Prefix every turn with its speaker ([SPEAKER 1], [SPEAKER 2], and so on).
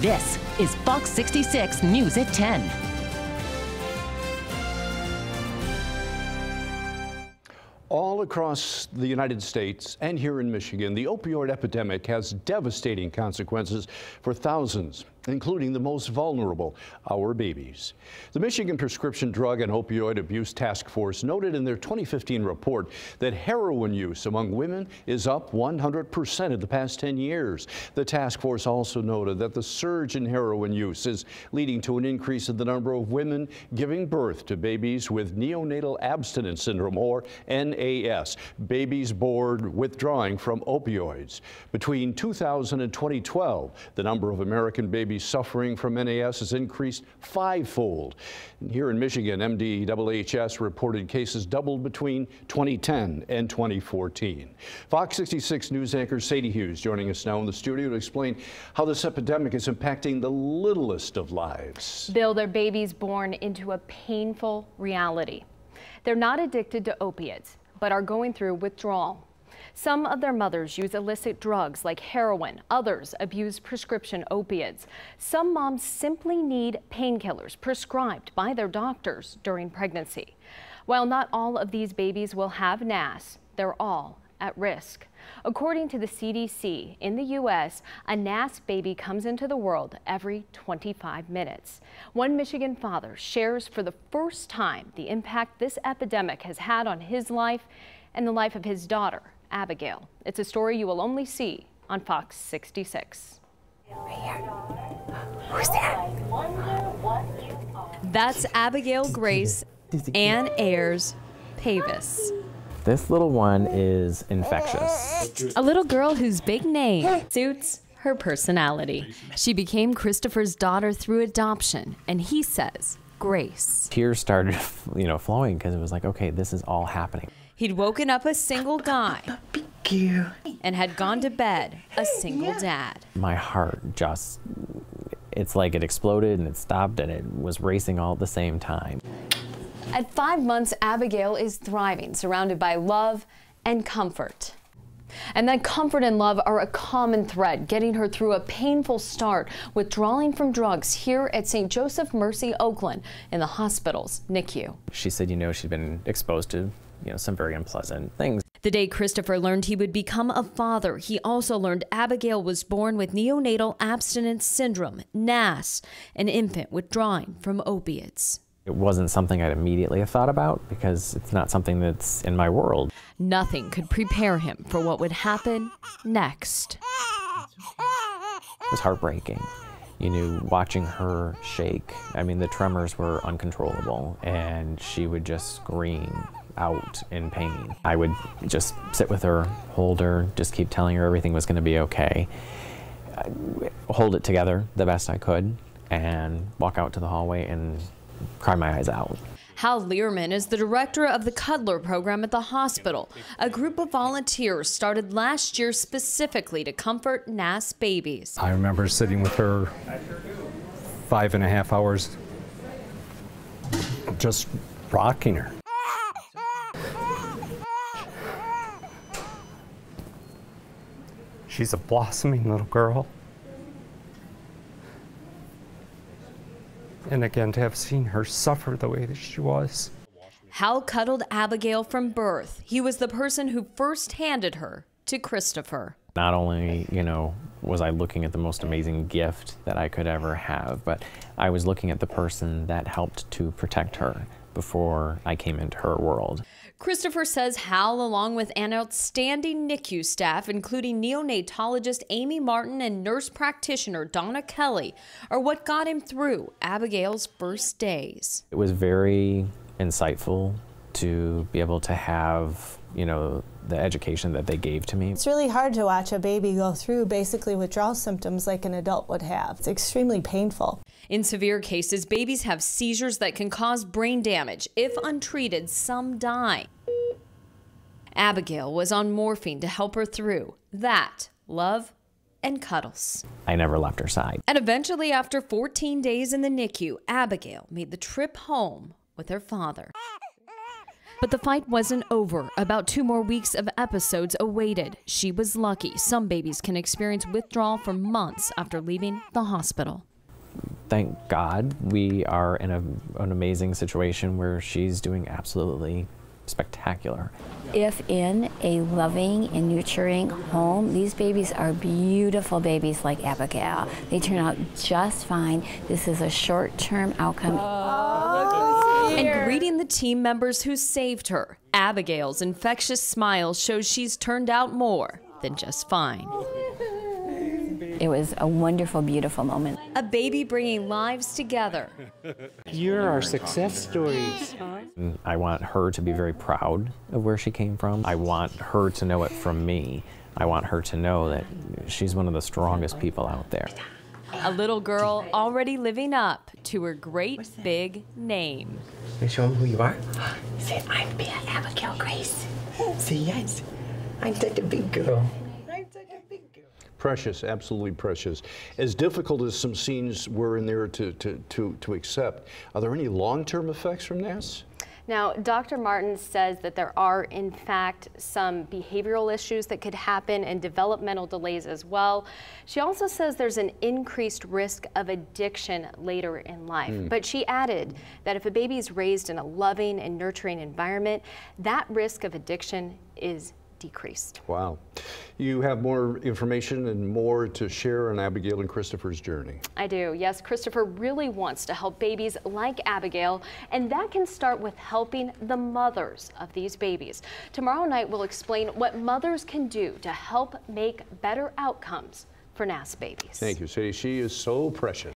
[SPEAKER 1] This is Fox 66 News at 10.
[SPEAKER 2] All across the United States and here in Michigan, the opioid epidemic has devastating consequences for thousands, including the most vulnerable, our babies. The Michigan Prescription Drug and Opioid Abuse Task Force noted in their 2015 report that heroin use among women is up 100% in the past 10 years. The task force also noted that the surge in heroin use is leading to an increase in the number of women giving birth to babies with Neonatal Abstinence Syndrome, or NAS, babies born withdrawing from opioids. Between 2000 and 2012, the number of American babies suffering from NAS has increased fivefold. Here in Michigan, MDHHS reported cases doubled between 2010 and 2014. Fox 66 News anchor Sadie Hughes joining us now in the studio to explain how this epidemic is impacting the littlest of lives.
[SPEAKER 3] Bill, their babies born into a painful reality. They're not addicted to opiates, but are going through withdrawal. Some of their mothers use illicit drugs like heroin. Others abuse prescription opiates. Some moms simply need painkillers prescribed by their doctors during pregnancy. While not all of these babies will have NAS, they're all at risk. According to the CDC, in the U.S., a NAS baby comes into the world every 25 minutes. One Michigan father shares for the first time the impact this epidemic has had on his life and the life of his daughter, Abigail. It's a story you will only see on Fox 66.
[SPEAKER 4] Right here. Who's that?
[SPEAKER 3] That's Abigail Grace Ann Ayers Pavis.
[SPEAKER 4] This little one is infectious.
[SPEAKER 3] A little girl whose big name suits her personality. She became Christopher's daughter through adoption, and he says, Grace.
[SPEAKER 4] Tears started, flowing because it was like, okay, this is all happening.
[SPEAKER 3] He'd woken up a single guy and had gone to bed a single dad.
[SPEAKER 4] My heart just, it's like it exploded and it stopped and it was racing all at the same time.
[SPEAKER 3] At 5 months, Abigail is thriving, surrounded by love and comfort. And that comfort and love are a common thread, getting her through a painful start, withdrawing from drugs here at St. Joseph Mercy Oakland in the hospital's NICU.
[SPEAKER 4] She said, she'd been exposed to, some very unpleasant things.
[SPEAKER 3] The day Christopher learned he would become a father, he also learned Abigail was born with Neonatal Abstinence Syndrome, NAS, an infant withdrawing from opiates.
[SPEAKER 4] It wasn't something I'd immediately have thought about because it's not something that's in my world.
[SPEAKER 3] Nothing could prepare him for what would happen next.
[SPEAKER 4] It was heartbreaking. Watching her shake. The tremors were uncontrollable and she would just scream out in pain. I would just sit with her, hold her, just keep telling her everything was going to be okay. Hold it together the best I could and walk out to the hallway and cry my eyes out.
[SPEAKER 3] Hal Learman is the director of the Cuddler program at the hospital. A group of volunteers started last year specifically to comfort NAS babies.
[SPEAKER 5] I remember sitting with her 5.5 hours, just rocking her. She's a blossoming little girl. And again, to have seen her suffer the way that she was.
[SPEAKER 3] Hal cuddled Abigail from birth. He was the person who first handed her to Christopher.
[SPEAKER 4] Not only, was I looking at the most amazing gift that I could ever have, but I was looking at the person that helped to protect her before I came into her world.
[SPEAKER 3] Christopher says Hal, along with an outstanding NICU staff, including neonatologist Amy Martin and nurse practitioner Donna Kelly, are what got him through Abigail's first days.
[SPEAKER 4] It was very insightful to be able to have, the education that they gave to me.
[SPEAKER 6] It's really hard to watch a baby go through basically withdrawal symptoms like an adult would have. It's extremely painful.
[SPEAKER 3] In severe cases, babies have seizures that can cause brain damage. If untreated, some die. Abigail was on morphine to help her through that, love, and cuddles.
[SPEAKER 4] I never left her side.
[SPEAKER 3] And eventually, after 14 days in the NICU, Abigail made the trip home with her father. But the fight wasn't over. About 2 more weeks of episodes awaited. She was lucky. Some babies can experience withdrawal for months after leaving the hospital.
[SPEAKER 4] Thank God we are in an amazing situation where she's doing absolutely spectacular.
[SPEAKER 7] If in a loving and nurturing home, these babies are beautiful babies like Abigail. They turn out just fine. This is a short-term outcome.
[SPEAKER 3] And greeting the team members who saved her, Abigail's infectious smile shows she's turned out more than just fine.
[SPEAKER 7] It was a wonderful, beautiful moment.
[SPEAKER 3] A baby bringing lives together.
[SPEAKER 8] You're our success stories.
[SPEAKER 4] I want her to be very proud of where she came from. I want her to know it from me. I want her to know that she's one of the strongest people out there.
[SPEAKER 3] A little girl already living up to her great big name.
[SPEAKER 8] Show them who you are. Say, I'm Abigail Grace. Say yes. I'm such a big girl. I'm such a big girl.
[SPEAKER 2] Precious, absolutely precious. As difficult as some scenes were in there to accept, are there any long-term effects from this?
[SPEAKER 3] Now, Dr. Martin says that there are, in fact, some behavioral issues that could happen and developmental delays as well. She also says there's an increased risk of addiction later in life. But she added that if a baby is raised in a loving and nurturing environment, that risk of addiction is decreased.
[SPEAKER 2] Wow. You have more information and more to share on Abigail and Christopher's journey.
[SPEAKER 3] I do. Yes, Christopher really wants to help babies like Abigail, and that can start with helping the mothers of these babies. Tomorrow night, we'll explain what mothers can do to help make better outcomes for NAS babies.
[SPEAKER 2] Thank you, Sadie. She is so precious.